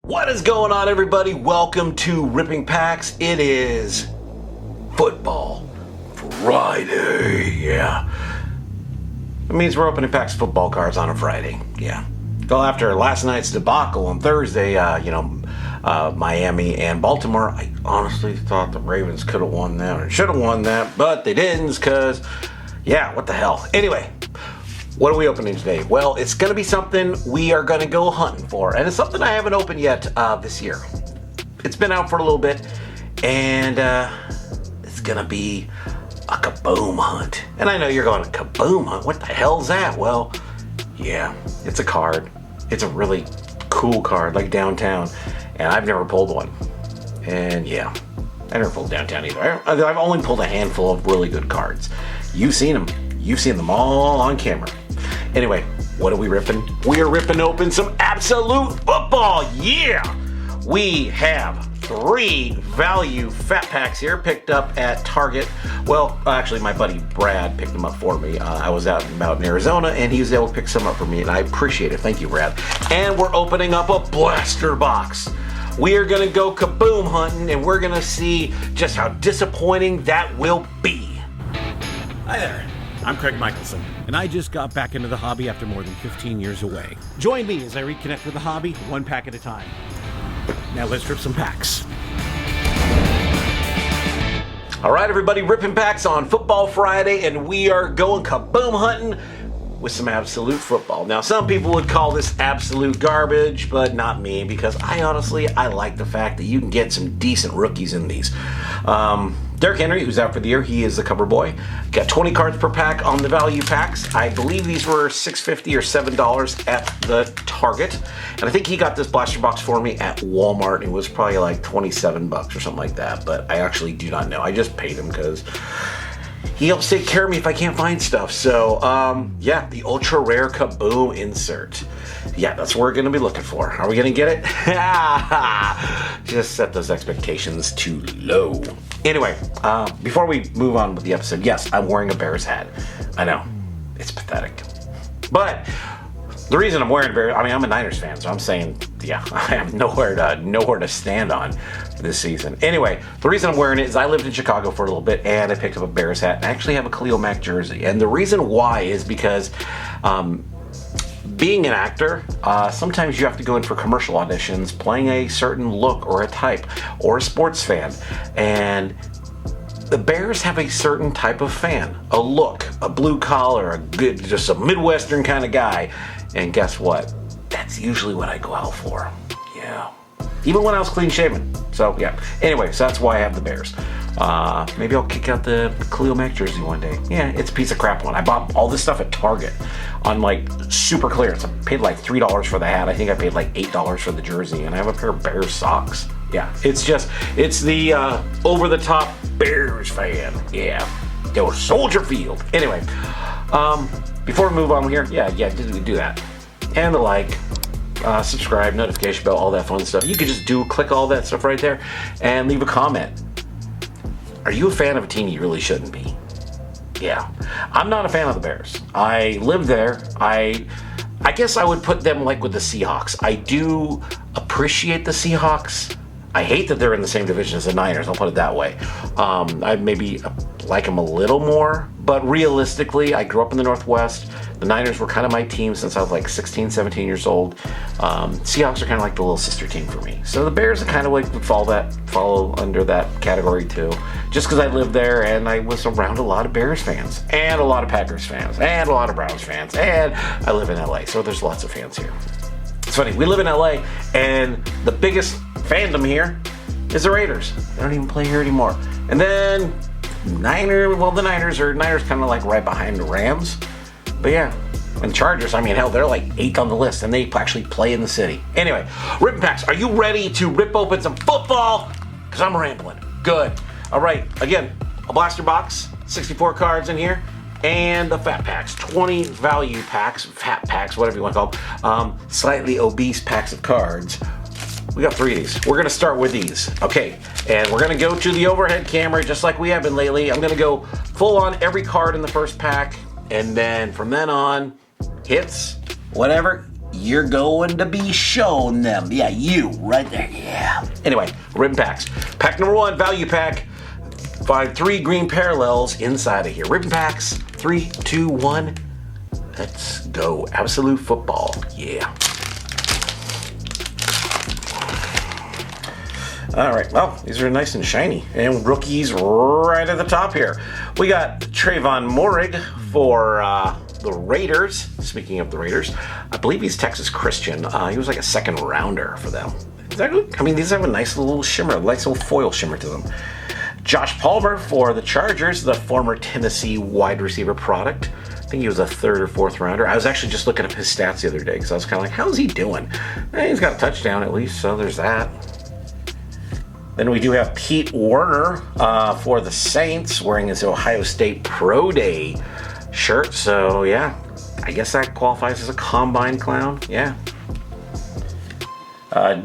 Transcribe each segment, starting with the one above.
What is going on, everybody? Welcome to Ripping Packs. It is Football Friday. Yeah. It means we're opening packs of football cards on a Friday. Yeah. Well, after last night's debacle on Thursday, Miami and Baltimore, I honestly thought the Ravens could have won that or should have won that, but they didn't because, yeah, what the hell. Anyway. What are we opening today? Well, it's going to be something we are going to go hunting for, and it's something I haven't opened yet this year. It's been out for a little bit, and it's going to be a Kaboom hunt. And I know you're going, a Kaboom hunt? What the hell's that? Well, yeah, it's a card. It's a really cool card, like Downtown, and I've never pulled one. And yeah, I never pulled Downtown either. I've only pulled a handful of really good cards. You've seen them. You've seen them all on camera. Anyway, what are we ripping? We are ripping open some absolute football. Yeah! We have 3 value Fatpacks here picked up at Target. Well, actually, my buddy Brad picked them up for me. I was out and about in Arizona, and he was able to pick some up for me, and I appreciate it. Thank you, Brad. And we're opening up a blaster box. We are going to go Kaboom hunting, and we're going to see just how disappointing that will be. Hi there. I'm Craig Michelson, and I just got back into the hobby after more than 15 years away. Join me as I reconnect with the hobby, one pack at a time. Now let's rip some packs. All right, everybody, ripping packs on Football Friday, and we are going Kaboom hunting with some absolute football. Now, some people would call this absolute garbage, but not me, because I like the fact that you can get some decent rookies in these. Derrick Henry, who's out for the year, he is the cover boy. Got 20 cards per pack on the value packs. I believe these were $6.50 or $7 at the Target. And I think he got this blaster box for me at Walmart. It was probably like $27 or something like that, but I actually do not know. I just paid him because he helps take care of me if I can't find stuff. So, yeah, the ultra rare Kaboom insert. Yeah, that's what we're going to be looking for. Are we going to get it? Just set those expectations too low. Anyway, before we move on with the episode, yes, I'm wearing a Bears hat. I know, it's pathetic. But the reason I'm wearing I'm a Niners fan, so I'm saying, yeah, I have nowhere to stand on this season. Anyway, the reason I'm wearing it is I lived in Chicago for a little bit, and I picked up a Bears hat, and I actually have a Khalil Mack jersey. And the reason why is because being an actor, sometimes you have to go in for commercial auditions playing a certain look or a type, or a sports fan. And the Bears have a certain type of fan, a look, a blue collar, just a Midwestern kind of guy. And guess what? That's usually what I go out for. Yeah. Even when I was clean shaven. So yeah. Anyway, so that's why I have the Bears. Maybe I'll kick out the Khalil Mack jersey one day. Yeah, it's a piece of crap one. I bought all this stuff at Target on like super clearance. I paid like $3 for the hat. I think I paid like $8 for the jersey, and I have a pair of Bears socks. Yeah, it's the over-the-top Bears fan. Yeah, go Soldier Field. Anyway, before we move on here, yeah, do that. And the like, subscribe, notification bell, all that fun stuff. You could just click all that stuff right there and leave a comment. Are you a fan of a team you really shouldn't be? Yeah. I'm not a fan of the Bears. I live there. I guess I would put them like with the Seahawks. I do appreciate the Seahawks. I hate that they're in the same division as the Niners, I'll put it that way. I maybe like them a little more, but realistically, I grew up in the Northwest. The Niners were kind of my team since I was like 16, 17 years old. Seahawks are kind of like the little sister team for me. So the Bears are kind of like would follow under that category too. Just because I lived there and I was around a lot of Bears fans and a lot of Packers fans and a lot of Browns fans, and I live in LA, so there's lots of fans here. It's funny, we live in LA and the biggest fandom here is the Raiders. They don't even play here anymore. And then the Niners kind of like right behind the Rams. But yeah, and Chargers, hell, they're like 8th on the list, and they actually play in the city. Anyway, Ripping Packs, are you ready to rip open some football? Because I'm rambling. Good. All right, again, a blaster box, 64 cards in here, and the Fatpacks, 20 value packs, Fatpacks, whatever you want to call them, slightly obese packs of cards. We got 3 of these. We're going to start with these. Okay, and we're going to go to the overhead camera just like we have been lately. I'm going to go full on every card in the first pack, and then from then on, hits, whatever, you're going to be showing them. Yeah, you, right there, yeah. Anyway, ribbon packs. Pack number 1, value pack. Find 3 green parallels inside of here. Ribbon packs, 3, 2, 1. Let's go. Absolute football, yeah. All right, well, these are nice and shiny. And rookies right at the top here. We got Trevor Morig for the Raiders. Speaking of the Raiders, I believe he's Texas Christian. He was like a second rounder for them. I mean, these have a nice little shimmer, nice little foil shimmer to them. Josh Palmer for the Chargers, the former Tennessee wide receiver product. I think he was a 3rd or 4th rounder. I was actually just looking up his stats the other day because I was kind of like, how's he doing? He's got a touchdown at least, so there's that. Then we do have Pete Werner for the Saints wearing his Ohio State Pro Day shirt. So, yeah, I guess that qualifies as a combine clown. Yeah.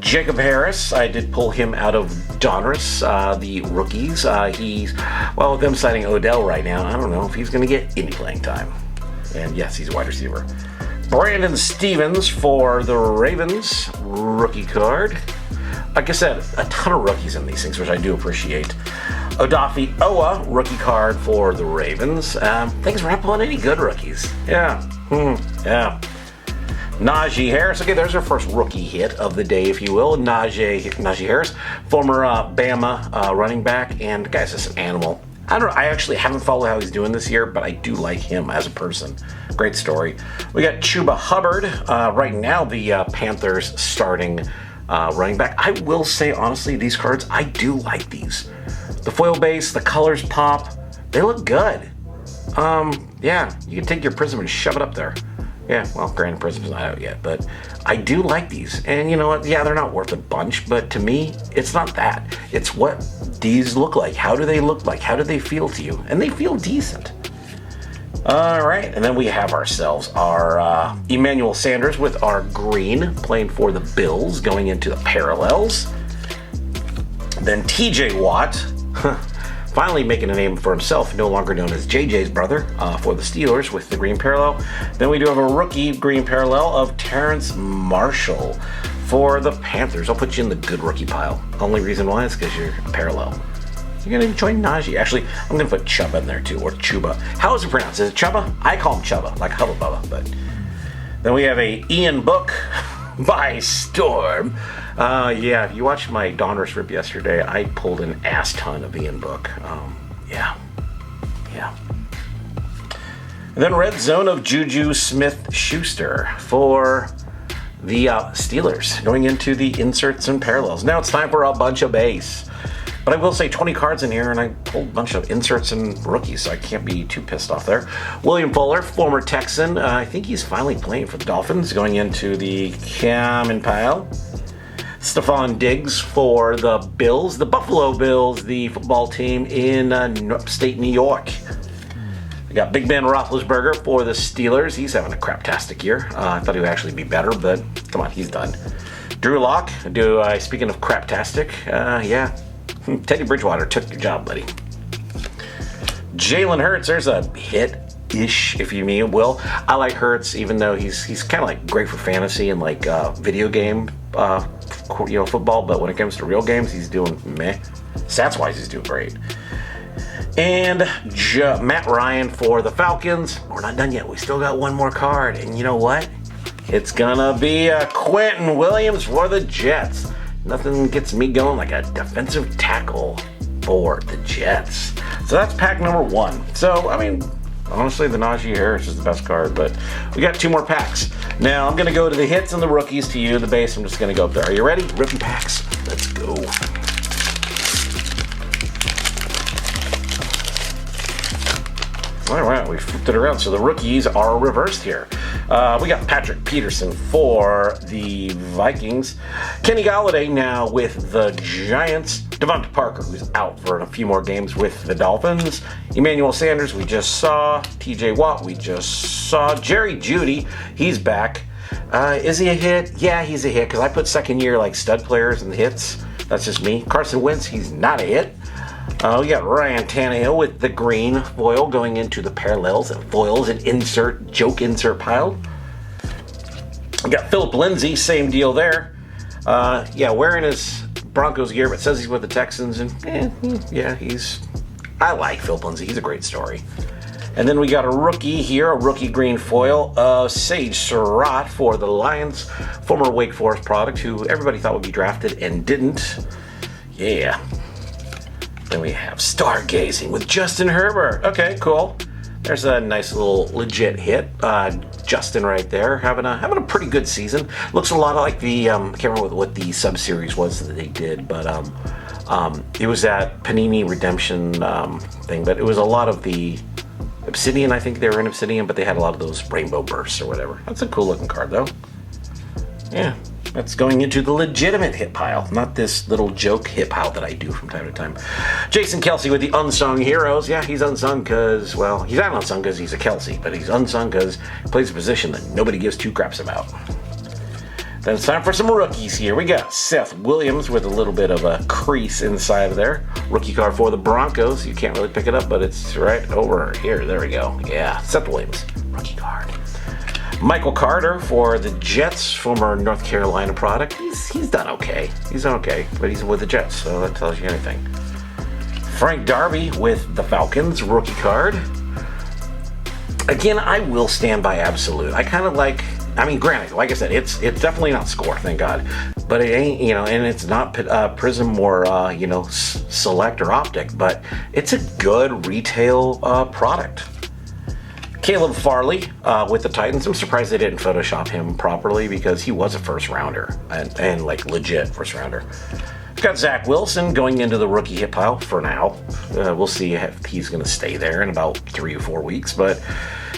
Jacob Harris, I did pull him out of Donruss, the rookies. With them signing Odell right now, I don't know if he's going to get any playing time. And yes, he's a wide receiver. Brandon Stevens for the Ravens, rookie card. Like I said, a ton of rookies in these things, which I do appreciate. Odafe Owa, rookie card for the Ravens. Things we're not pulling any good rookies. Yeah. Yeah. Najee Harris. Okay, there's our first rookie hit of the day, if you will. Najee Harris, former Bama running back, and the guy's just an animal. I don't know. I actually haven't followed how he's doing this year, but I do like him as a person. Great story. We got Chuba Hubbard. Right now, the Panthers starting running back. I will say, honestly, these cards, I do like these. The foil base, the colors pop. They look good. Yeah, you can take your Prism and shove it up there. Yeah, well, granted, Prism's not out yet, but I do like these. And you know what? Yeah, they're not worth a bunch, but to me, it's not that. It's what these look like. How do they look like? How do they feel to you? And they feel decent. All right, and then we have ourselves our Emmanuel Sanders with our green playing for the Bills going into the parallels. Then TJ Watt, finally making a name for himself, no longer known as JJ's brother, for the Steelers with the green parallel. Then we do have a rookie green parallel of Terrence Marshall for the Panthers. I'll put you in the good rookie pile. Only reason why is because you're parallel. You're going to join Najee. Actually, I'm going to put Chuba in there too, or Chuba. How is it pronounced? Is it Chuba? I call him Chuba, like Hubba Bubba. But then we have a Ian Book by Storm. Yeah, if you watched my Donruss rip yesterday, I pulled an ass ton of Ian Book. Yeah. And then red zone of Juju Smith-Schuster for the Steelers, going into the inserts and parallels. Now it's time for a bunch of base. But I will say 20 cards in here, and I pulled a bunch of inserts and rookies, so I can't be too pissed off there. William Fuller, former Texan. I think he's finally playing for the Dolphins, going into the common pile. Stephon Diggs for the Bills, the Buffalo Bills, the football team in upstate New York. We got Big Ben Roethlisberger for the Steelers. He's having a craptastic year. I thought he would actually be better, but come on, he's done. Drew Lock, speaking of craptastic, yeah. Teddy Bridgewater took your job, buddy. Jalen Hurts, there's a hit-ish, if you mean will. I like Hurts, even though he's kind of like great for fantasy and like video game, football. But when it comes to real games, he's doing meh. Stats-wise, he's doing great. And Matt Ryan for the Falcons. We're not done yet. We still got one more card, and you know what? It's gonna be Quentin Williams for the Jets. Nothing gets me going like a defensive tackle for the Jets. So that's pack number 1. So, I mean, honestly, the Najee Harris is the best card, but we got 2 more packs. Now, I'm going to go to the hits and the rookies, to you, the base. I'm just going to go up there. Are you ready? Ripping packs. Let's go. All right, we flipped it around. So the rookies are reversed here. We got Patrick Peterson for the Vikings. Kenny Golladay now with the Giants. Devonta Parker, who's out for a few more games with the Dolphins. Emmanuel Sanders, we just saw. TJ Watt, we just saw. Jerry Jeudy, he's back. Is he a hit? Yeah, he's a hit, because I put second year like stud players in the hits. That's just me. Carson Wentz, he's not a hit. We got Ryan Tannehill with the green foil going into the parallels and foils and joke insert pile. We got Philip Lindsay, same deal there. Wearing his Broncos gear, but says he's with the Texans, and I like Philip Lindsay. He's a great story. And then we got a rookie here, a rookie green foil of Sage Surratt for the Lions, former Wake Forest product, who everybody thought would be drafted and didn't. Yeah. Then we have Stargazing with Justin Herbert. Okay, cool. There's a nice little legit hit. Justin right there having a pretty good season. Looks a lot like the I can't remember what the sub-series was that they did, but it was that Panini Redemption thing. But it was a lot of the Obsidian. I think they were in Obsidian, but they had a lot of those rainbow bursts or whatever. That's a cool looking card though. Yeah. That's going into the legitimate hit pile, not this little joke hit pile that I do from time to time. Jason Kelsey with the Unsung Heroes. Yeah, he's unsung because, well, he's not unsung because he's a Kelsey, but he's unsung because he plays a position that nobody gives two craps about. Then it's time for some rookies here. We got Seth Williams with a little bit of a crease inside of there. Rookie card for the Broncos. You can't really pick it up, but it's right over here. There we go. Yeah, Seth Williams, rookie card. Michael Carter for the Jets, former North Carolina product. He's done okay. He's done okay, but he's with the Jets, so that tells you anything. Frank Darby with the Falcons, rookie card. Again, I will stand by Absolute. I kind of like, granted, like I said, it's definitely not Score, thank God. But it ain't, and it's not Prism or, Select or Optic, but it's a good retail product. Caleb Farley with the Titans. I'm surprised they didn't Photoshop him properly because he was a first rounder and like legit first rounder. Got Zach Wilson going into the rookie hit pile for now. We'll see if he's going to stay there in about 3 or 4 weeks. But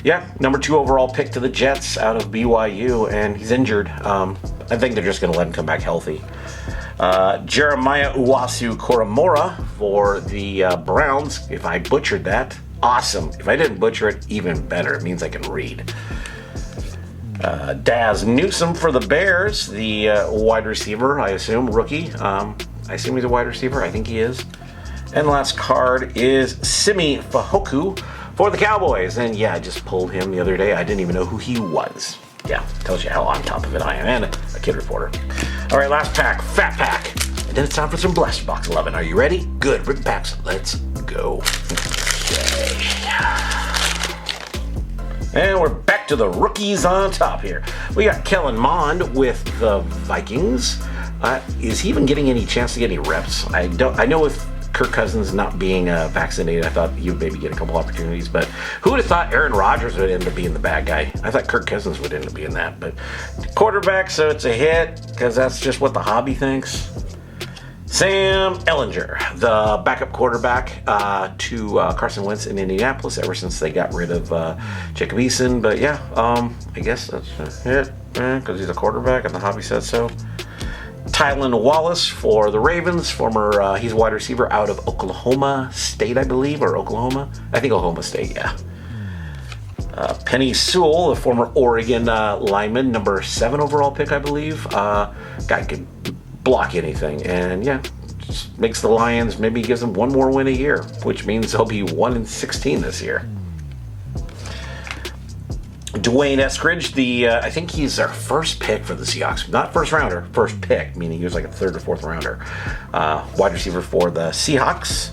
yeah, number 2 overall pick to the Jets out of BYU, and he's injured. I think they're just going to let him come back healthy. Jeremiah Uwasu-Koramoah for the Browns. If I butchered that, awesome. If I didn't butcher it, even better. It means I can read. Daz Newsome for the Bears, the wide receiver, I assume, rookie. I assume he's a wide receiver. I think he is. And the last card is Simi Fehoko for the Cowboys. And yeah, I just pulled him the other day. I didn't even know who he was. Yeah, tells you how on top of it I am. And a kid reporter. All right, last pack, Fat Pack. And then it's time for some Blaster Box 11. Are you ready? Good. Rip packs. Let's go. And we're back to the rookies on top here. We got Kellen Mond with the Vikings. Is he even getting any chance to get any reps? I know with Kirk Cousins not being vaccinated, I thought he would maybe get a couple opportunities, but who would have thought Aaron Rodgers would end up being the bad guy? I thought Kirk Cousins would end up being that, but quarterback, so it's a hit because that's just what the hobby thinks. Sam Ehlinger, the backup quarterback to Carson Wentz in Indianapolis ever since they got rid of Jacob Eason. But yeah, I guess that's it because he's a quarterback and the hobby says so. Tylan Wallace for the Ravens, former, he's a wide receiver out of Oklahoma State, I believe, or Oklahoma. I think Oklahoma State, yeah. Penny Sewell, the former Oregon lineman, number 7 overall pick, I believe. Guy could block anything, and yeah, just makes the Lions, maybe gives them one more win a year, which means they'll be 1-16 this year. Dwayne Eskridge, I think he's our first pick for the Seahawks, not first rounder, first pick, meaning he was like a 3rd or 4th rounder. Wide receiver for the Seahawks.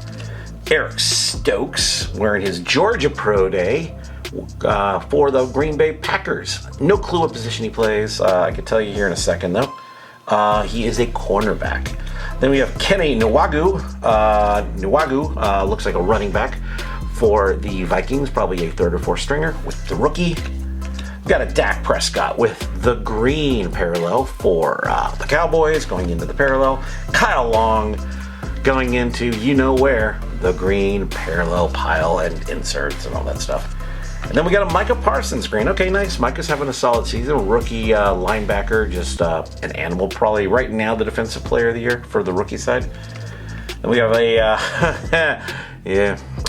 Eric Stokes wearing his Georgia Pro Day for the Green Bay Packers. No clue what position he plays. I can tell you here in a second though. He is a cornerback. Then we have Kenny Nwagu. Nwagu looks like a running back for the Vikings, probably a 3rd or 4th stringer with the rookie. We've got a Dak Prescott with the green parallel for the Cowboys going into the parallel. Kyle Long going into where, the green parallel pile and inserts and all that stuff. And then we got a Micah Parsons green. Okay, nice. Micah's having a solid season. Rookie linebacker, just an animal. Probably right now the defensive player of the year for the rookie side. Then we have a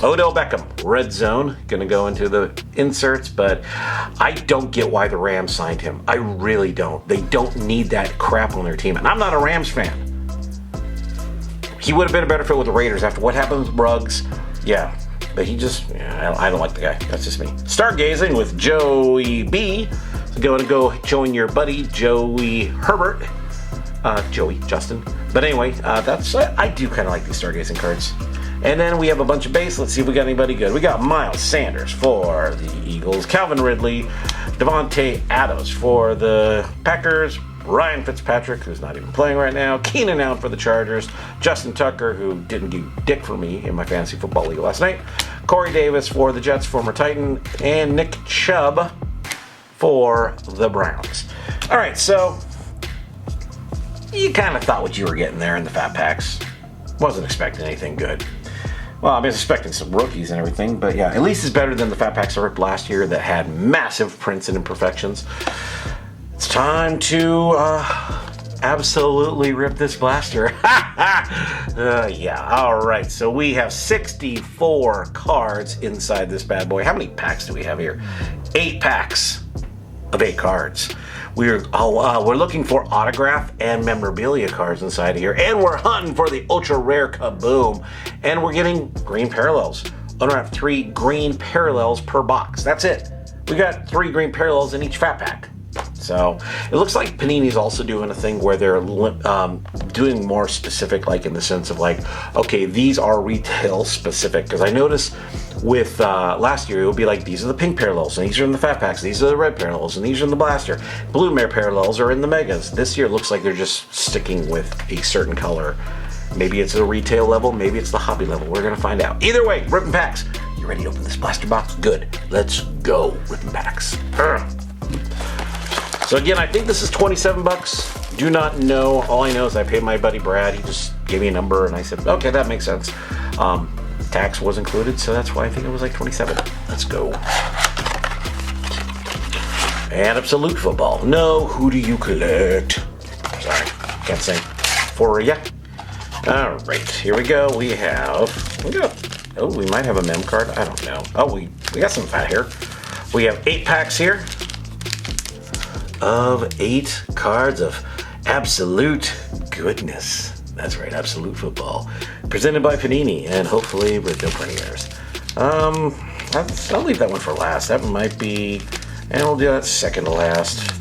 Odell Beckham, red zone. Gonna go into the inserts, but I don't get why the Rams signed him. I really don't. They don't need that crap on their team. And I'm not a Rams fan. He would have been a better fit with the Raiders after what happened with Ruggs. Yeah. But he just, I don't like the guy. That's just me. Stargazing with Joey B So go join your buddy Joey Herbert. Justin. But anyway, I do kind of like these stargazing cards. And then we have a bunch of base. Let's see if we got anybody good. We got Miles Sanders for the Eagles, Calvin Ridley, Devontae Adams for the Packers, Ryan Fitzpatrick, who's not even playing right now, Keenan Allen for the Chargers, Justin Tucker, who didn't do dick for me in my fantasy football league last night, Corey Davis for the Jets, former Titan, and Nick Chubb for the Browns. All right, so you kind of thought what you were getting there in the Fat Packs. Wasn't expecting anything good. Well, I was expecting some rookies and everything, but yeah, at least it's better than the Fat Packs I ripped last year that had massive prints and imperfections. It's time to absolutely rip this blaster. Yeah, all right. So we have 64 cards inside this bad boy. How many packs do we have here? 8 packs of 8 cards. We're looking for autograph and memorabilia cards inside here, and we're hunting for the ultra rare Kaboom, and we're getting green parallels. Unwrapped 3 green parallels per box. That's it. We got 3 green parallels in each Fat Pack. So it looks like Panini's also doing a thing where they're doing more specific, like in the sense of like, okay, these are retail specific. Because I noticed with last year, it would be like, these are the pink parallels, and these are in the Fat Packs, these are the red parallels, and these are in the blaster. Blue Mare parallels are in the megas. This year it looks like they're just sticking with a certain color. Maybe it's a retail level, maybe it's the hobby level. We're going to find out. Either way, ripping packs. You ready to open this blaster box? Good. Let's go, ripping packs. So again, I think this is $27. Do not know. All I know is I paid my buddy Brad. He just gave me a number, and I said, okay, that makes sense. Tax was included, so that's why I think it was like 27. Let's go. And Absolute Football. No, who do you collect? Sorry, can't sing for ya. All right, here we go. We might have a mem card. I don't know. Oh, we got some fat here. We have 8 packs here of 8 cards of absolute goodness. That's right, Absolute Football. Presented by Panini, and hopefully with no printing errors. I'll leave that one for last. That might be, and we'll do that second to last.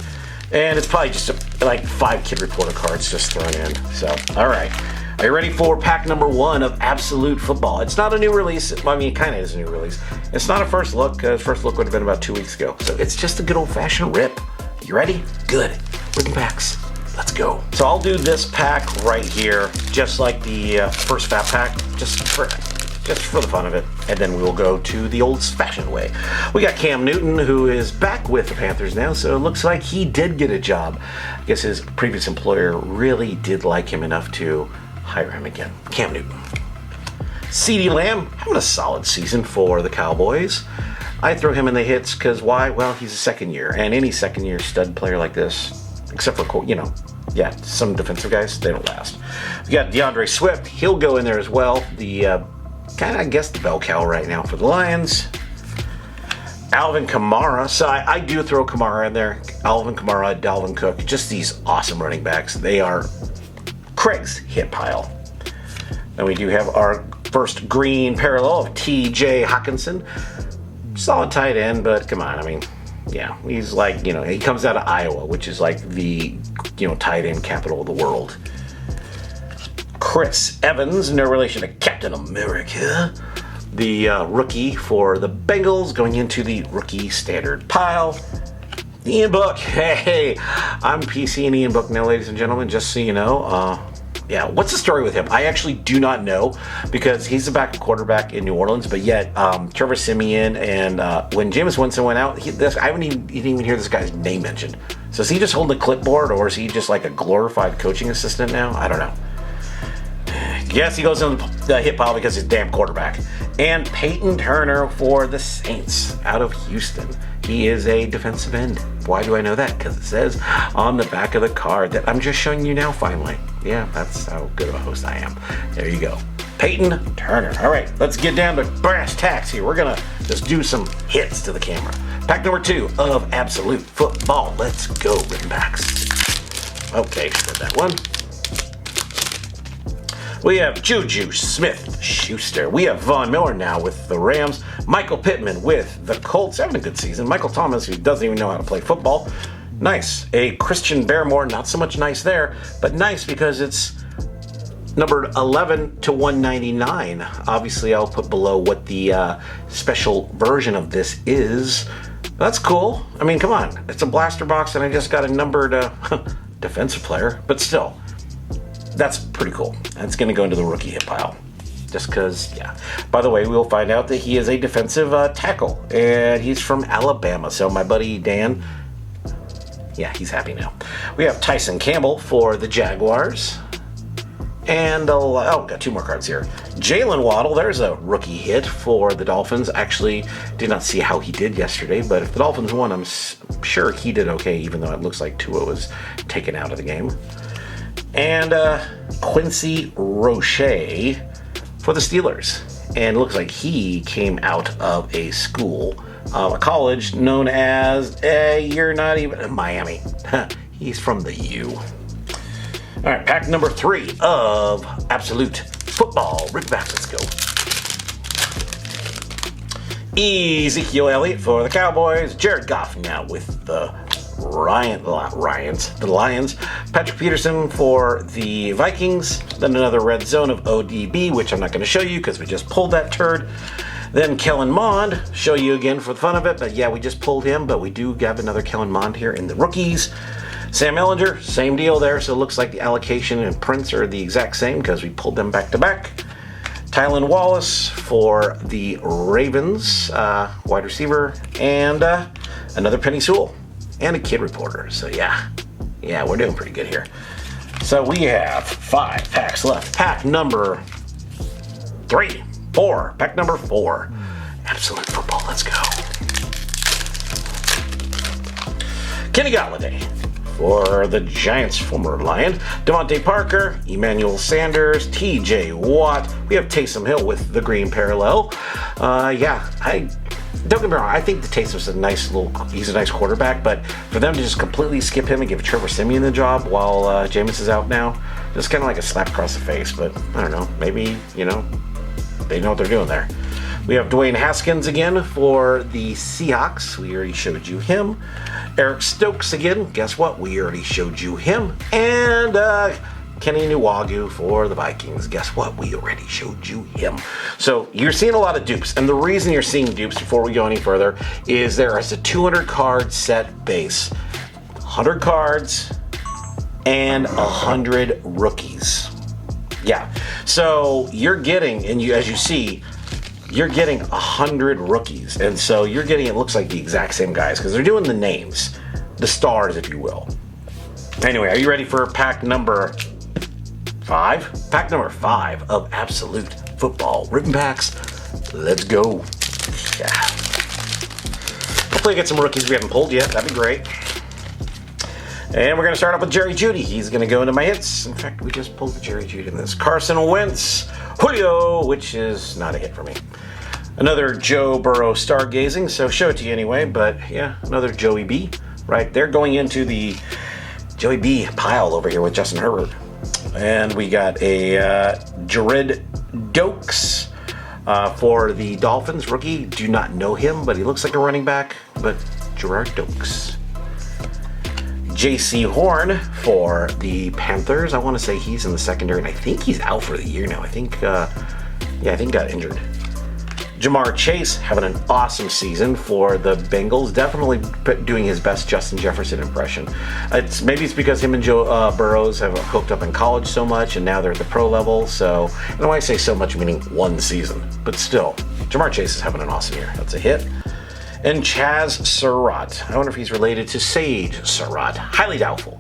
And it's probably just like 5 kid reporter cards just thrown in. So, all right. Are you ready for pack number 1 of Absolute Football? It's not a new release. Well, I mean, it kind of is a new release. It's not a first look, because first look would have been about 2 weeks ago. So it's just a good old-fashioned rip. You ready? Good. Ripping packs. Let's go. So I'll do this pack right here, just like the first Fat Pack, just for the fun of it. And then we will go to the old-fashioned way. We got Cam Newton, who is back with the Panthers now, so it looks like he did get a job. I guess his previous employer really did like him enough to hire him again. Cam Newton. CeeDee Lamb, having a solid season for the Cowboys. I throw him in the hits because why? Well, he's a second year, and any second year stud player like this, except for, some defensive guys, they don't last. We got DeAndre Swift. He'll go in there as well. The the bell cow right now for the Lions. Alvin Kamara. So I do throw Kamara in there. Alvin Kamara, Dalvin Cook. Just these awesome running backs. They are Craig's hit pile. Then we do have our first green parallel of T.J. Hawkinson. Solid tight end, but come on, I mean, yeah, he's like, he comes out of Iowa, which is like the, tight end capital of the world. Chris Evans, no relation to Captain America. The rookie for the Bengals, going into the rookie standard pile. Ian Book, hey, I'm PC and Ian Book now, ladies and gentlemen, just so you know. What's the story with him? I actually do not know, because he's the backup quarterback in New Orleans, but yet Trevor Siemian and when Jameis Winston went out, he didn't even hear this guy's name mentioned. So is he just holding a clipboard, or is he just like a glorified coaching assistant now? I don't know. Yes, he goes in the hit pile because he's a damn quarterback. And Peyton Turner for the Saints out of Houston. He is a defensive end. Why do I know that? Because it says on the back of the card that I'm just showing you now, finally. Yeah, that's how good of a host I am. There you go. Peyton Turner. All right, let's get down to brass tacks here. We're going to just do some hits to the camera. Pack number 2 of Absolute Football. Let's go, ripping backs. Okay, got that one. We have Juju Smith-Schuster. We have Von Miller now with the Rams. Michael Pittman with the Colts, having a good season. Michael Thomas, who doesn't even know how to play football. Nice. A Christian Barrymore, not so much nice there, but nice because it's numbered 11 to 199. Obviously, I'll put below what the special version of this is. That's cool. I mean, come on. It's a blaster box, and I just got a numbered defensive player, but still. That's pretty cool. That's going to go into the rookie hit pile. Just because, yeah. By the way, we'll find out that he is a defensive tackle, and he's from Alabama. So my buddy Dan, yeah, he's happy now. We have Tyson Campbell for the Jaguars. And, got two more cards here. Jalen Waddle, there's a rookie hit for the Dolphins. Actually, did not see how he did yesterday, but if the Dolphins won, I'm sure he did okay, even though it looks like Tua was taken out of the game. And Quincy Roche for the Steelers. And it looks like he came out of a school, a college known as, you're not even, Miami. He's from the U. All right, pack number 3 of Absolute Football. Rip back, let's go. Ezekiel Elliott for the Cowboys. Jared Goff now with the Lions. Patrick Peterson for the Vikings. Then another red zone of ODB, which I'm not going to show you because we just pulled that turd. Then Kellen Mond, show you again for the fun of it. But yeah, we just pulled him, but we do have another Kellen Mond here in the rookies. Sam Ellinger, same deal there. So it looks like the allocation and prints are the exact same because we pulled them back to back. Tylan Wallace for the Ravens, wide receiver. And another Penny Sewell. And a kid reporter. So yeah, we're doing pretty good here. So we have 5 packs left. Pack number 4. Pack number 4. Absolute Football. Let's go. Kenny Golladay for the Giants, former Lion. Devontae Parker, Emmanuel Sanders, TJ Watt. We have Taysom Hill with the green parallel. Don't get me wrong, I think the Taysom's he's a nice quarterback, but for them to just completely skip him and give Trevor Siemian the job while Jameis is out now, just kind of like a slap across the face, but I don't know, maybe, they know what they're doing there. We have Dwayne Haskins again for the Seahawks. We already showed you him. Eric Stokes again. Guess what? We already showed you him. And Kenny Nwagu for the Vikings. Guess what? We already showed you him. So you're seeing a lot of dupes. And the reason you're seeing dupes, before we go any further, is there is a 200 card set base. 100 cards and 100 rookies. Yeah. So you're getting, as you see, you're getting 100 rookies. And so you're getting, it looks like the exact same guys because they're doing the names, the stars, if you will. Anyway, are you ready for pack number 5? Pack number 5 of Absolute Football Ribbon Packs. Let's go. Yeah. Hopefully I get some rookies we haven't pulled yet. That'd be great. And we're going to start off with Jerry Jeudy. He's going to go into my hits. In fact, we just pulled the Jerry Jeudy in this. Carson Wentz, Julio, which is not a hit for me. Another Joe Burrow stargazing, so show it to you anyway. But yeah, another Joey B. Right there, going into the Joey B pile over here with Justin Herbert. And we got a Jared Dokes for the Dolphins, rookie. Do not know him, but he looks like a running back. But Gerard Dokes. J.C. Horn for the Panthers. I want to say he's in the secondary, and I think he's out for the year now. I think he got injured. Jamar Chase having an awesome season for the Bengals. Definitely doing his best Justin Jefferson impression. Maybe it's because him and Joe Burrows have hooked up in college so much, and now they're at the pro level. So, and when I say so much, meaning one season, but still, Jamar Chase is having an awesome year. That's a hit. And Chaz Surratt. I wonder if he's related to Sage Surratt. Highly doubtful.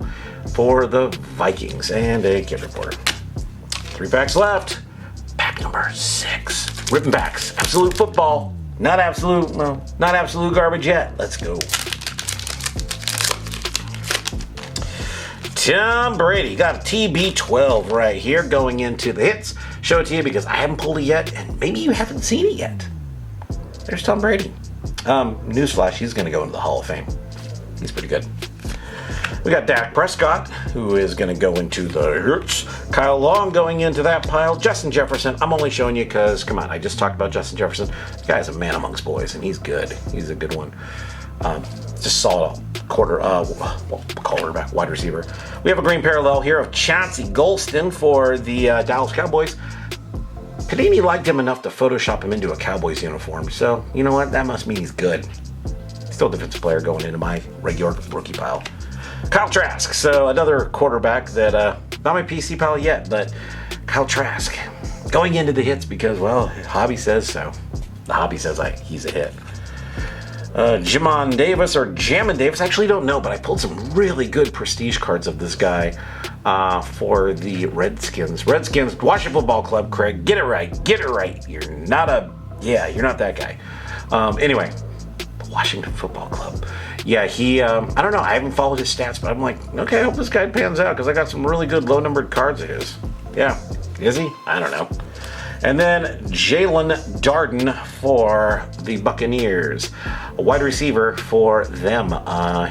For the Vikings. And a kid reporter. 3 packs left. Pack number 6. Ripping packs. Absolute Football. Not absolute garbage yet. Let's go. Tom Brady. Got a TB12 right here going into the hits. Show it to you because I haven't pulled it yet. And maybe you haven't seen it yet. There's Tom Brady. Newsflash, he's going to go into the Hall of Fame. He's pretty good. We got Dak Prescott, who is going to go into the hits. Kyle Long going into that pile. Justin Jefferson, I'm only showing you because, come on, I just talked about Justin Jefferson. The guy's a man amongst boys, and he's good. He's a good one. Just saw a quarterback, wide receiver. We have a green parallel here of Chauncey Golston for the Dallas Cowboys. Panini liked him enough to Photoshop him into a Cowboys uniform, so you know what? That must mean he's good. Still a defensive player going into my regular rookie pile. Kyle Trask, so another quarterback that, not my PC pile yet, but Kyle Trask going into the hits because, well, his hobby says so. The hobby says he's a hit. Jamon Davis or Jamin Davis, I actually don't know, but I pulled some really good prestige cards of this guy for the Redskins. Redskins, Washington Football Club, Craig, get it right. You're not that guy. Anyway, Washington Football Club. Yeah, he, I don't know, I haven't followed his stats, but I'm like, okay, I hope this guy pans out because I got some really good low-numbered cards of his. Yeah, is he? I don't know. And then Jalen Darden for the Buccaneers, a wide receiver for them.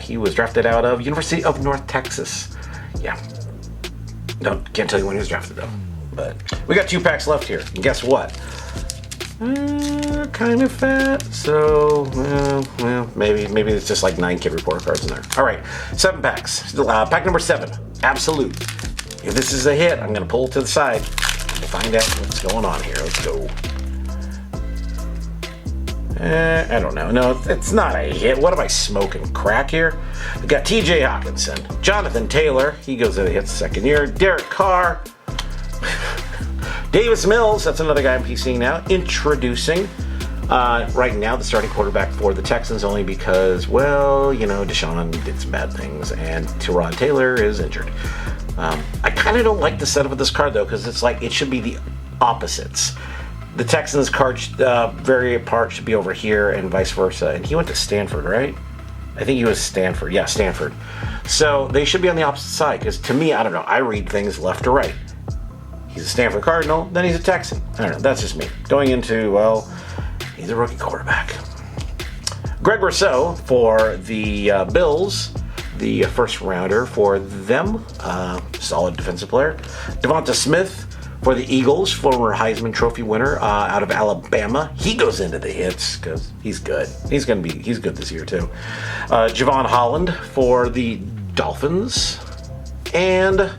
He was drafted out of University of North Texas. Yeah. No, can't tell you when he was drafted though. But we got 2 packs left here. And guess what? Kind of fat. So, well, maybe it's just like 9 kid report cards in there. All right, 7 packs. Pack number 7, Absolute. If this is a hit, I'm going to pull it to the side. Find out what's going on here. Let's go. I don't know. No, it's not a hit. What am I smoking? Crack here? We got TJ Hawkinson. Jonathan Taylor. He goes in the hits second year. Derek Carr. Davis Mills. That's another guy I'm PCing now. Introducing. Right now, the starting quarterback for the Texans only because, well, you know, Deshaun did some bad things and Tyrod Taylor is injured. I kind of don't like the setup of this card, though, because it's like it should be the opposites. The Texans card, very part should be over here and vice versa. And he went to Stanford, right? I think he was Stanford. Yeah, Stanford. So they should be on the opposite side, because to me, I don't know, I read things left to right. He's a Stanford Cardinal, then he's a Texan. I don't know, that's just me. Going into, well, he's a rookie quarterback. Greg Rousseau for the Bills. The first rounder for them, solid defensive player. Devonta Smith for the Eagles, former Heisman Trophy winner out of Alabama. He goes into the hits because he's good. He's good this year too. Javon Holland for the Dolphins, and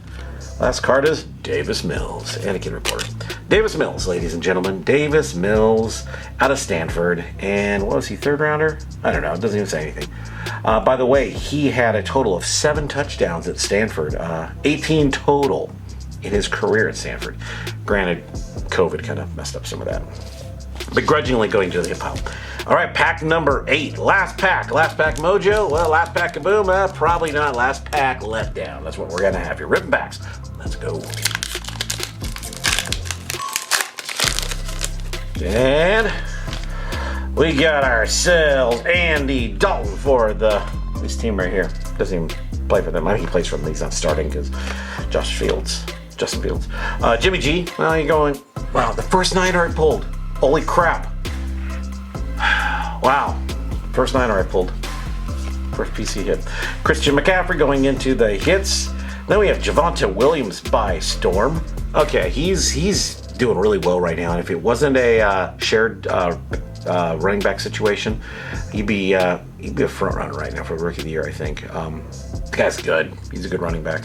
last card is Davis Mills, Anakin reporter. Davis Mills, ladies and gentlemen. Davis Mills out of Stanford. And what was he, 3rd rounder? I don't know. It doesn't even say anything. By the way, he had a total of 7 touchdowns at Stanford. 18 total in his career at Stanford. Granted, COVID kind of messed up some of that. Begrudgingly going to the pile. All right, pack number 8. Last pack mojo. Well, last pack kaboom. Probably not. Last pack letdown. That's what we're going to have here. Ripping packs. Let's go. And we got ourselves Andy Dalton for this team right here. Doesn't even play for them. I think he plays for them. He's not starting because Justin Fields. Jimmy G. Well, you're going. Wow, the first 9 I pulled. Holy crap. Wow. First 9 I pulled. First PC hit. Christian McCaffrey going into the hits. Then we have Javonte Williams by storm. Okay, he's doing really well right now. And if it wasn't a shared running back situation, he'd be a front runner right now for the Rookie of the Year, I think. The guy's good. He's a good running back.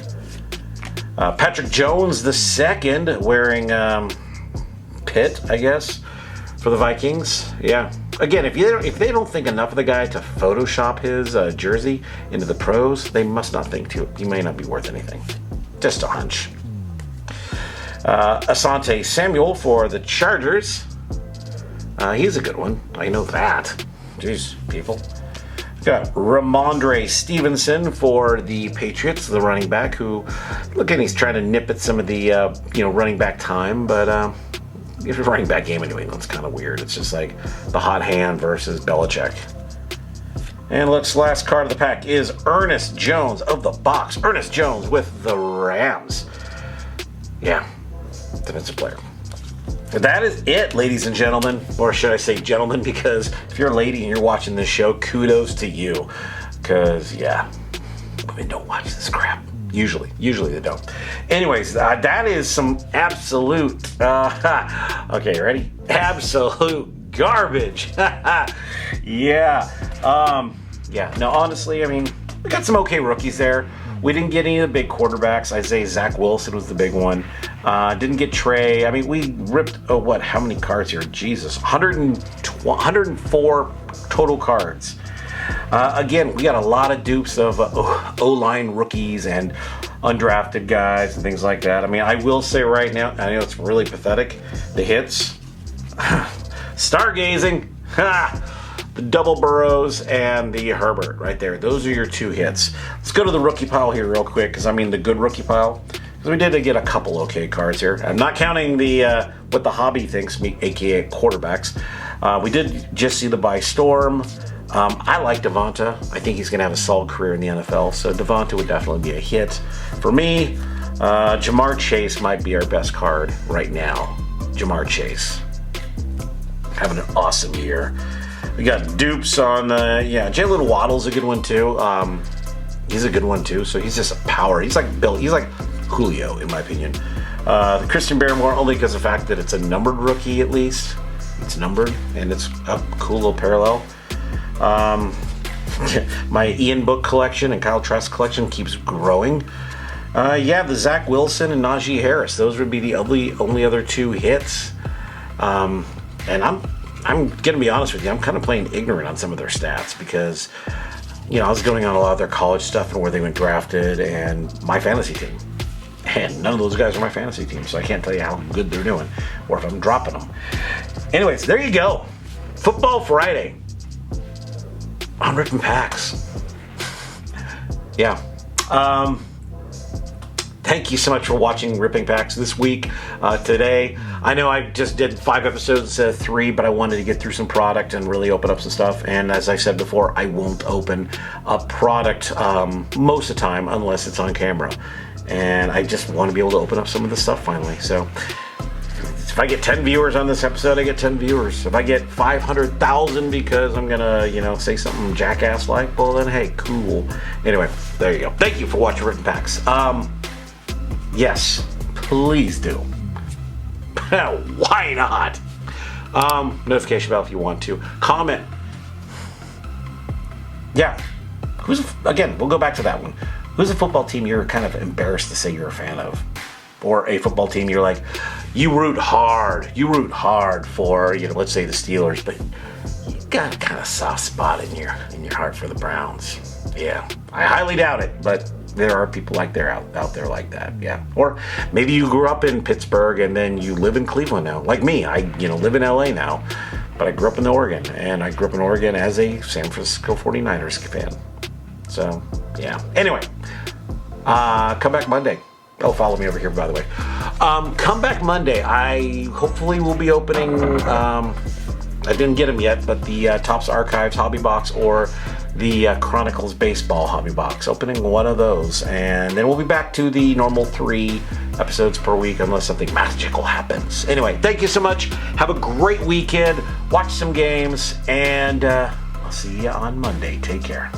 Patrick Jones the second, wearing Pitt, I guess, for the Vikings. Yeah. Again, if they don't think enough of the guy to Photoshop his jersey into the pros, they must not think too. He may not be worth anything. Just a hunch. Asante Samuel for the Chargers. He's a good one. I know that. Jeez, people. Got Ramondre Stevenson for the Patriots, the running back, who, look at, he's trying to nip at some of the running back time, but the running back game in New England's kind of weird. It's just like the hot hand versus Belichick. And last card of the pack is Ernest Jones of the box. Ernest Jones with the Rams. Yeah, defensive player. And that is it, ladies and gentlemen. Or should I say gentlemen, because if you're a lady and you're watching this show, kudos to you. Because, yeah, women don't watch this crap. Usually they don't. Anyways, that is some absolute, okay, ready? Absolute garbage. Yeah. No, honestly, I mean, we got some okay rookies there. We didn't get any of the big quarterbacks. I'd say Zach Wilson was the big one. Didn't get Trey. I mean, we ripped, how many cards here? Jesus, 104 total cards. Again, we got a lot of dupes of O-line rookies and undrafted guys and things like that. I mean, I will say right now, I know it's really pathetic, the hits. Stargazing. The double Burrows and the Herbert right there. Those are your 2 hits. Let's go to the rookie pile here real quick, because I mean the good rookie pile. Because we did get a couple okay cards here. I'm not counting the what the hobby thinks, aka quarterbacks. We did just see the by storm. I like Devonta. I think he's going to have a solid career in the NFL, so Devonta would definitely be a hit. For me, Jamar Chase might be our best card right now. Jamar Chase. Having an awesome year. We got dupes on, Jalen Waddle's a good one too. He's a good one too, so he's just a power. He's like Julio, in my opinion. The Christian Barrymore, only because of the fact that it's a numbered rookie at least. It's numbered, and it's a cool little parallel. My Ian book collection and Kyle Trask collection keeps growing. The Zach Wilson and Najee Harris. Those would be the only other 2 hits. And I'm gonna be honest with you, I'm kind of playing ignorant on some of their stats because, I was going on a lot of their college stuff and where they went drafted and my fantasy team. And none of those guys are my fantasy team, so I can't tell you how good they're doing or if I'm dropping them. Anyways, there you go. Football Friday. On Ripping Packs. Yeah. Thank you so much for watching Ripping Packs this week, today. I know I just did 5 episodes instead of 3, but I wanted to get through some product and really open up some stuff. And as I said before, I won't open a product most of the time unless it's on camera. And I just want to be able to open up some of the stuff finally. So if I get 10 viewers on this episode, I get 10 viewers. If I get 500,000 because I'm gonna, say something jackass like, well then hey, cool. Anyway, there you go. Thank you for watching Ripping Packs. Yes, please do. Why not? Notification bell if you want to. Comment. Yeah. We'll go back to that one. Who's a football team you're kind of embarrassed to say you're a fan of? Or a football team you're like, you root hard for, let's say the Steelers, but you got a kind of soft spot in your heart for the Browns. Yeah, I highly doubt it, but there are people out there like that. Yeah, or maybe you grew up in Pittsburgh and then you live in Cleveland now, like me. I live in LA now, but I grew up in Oregon, and I grew up in Oregon as a San Francisco 49ers fan. So yeah. Anyway, come back Monday. Oh, follow me over here, by the way. Come back Monday. I hopefully will be opening. I didn't get them yet, but the Topps Archives hobby box or the Chronicles Baseball hobby box. Opening one of those, and then we'll be back to the normal 3 episodes per week unless something magical happens. Anyway, thank you so much. Have a great weekend. Watch some games, and I'll see you on Monday. Take care.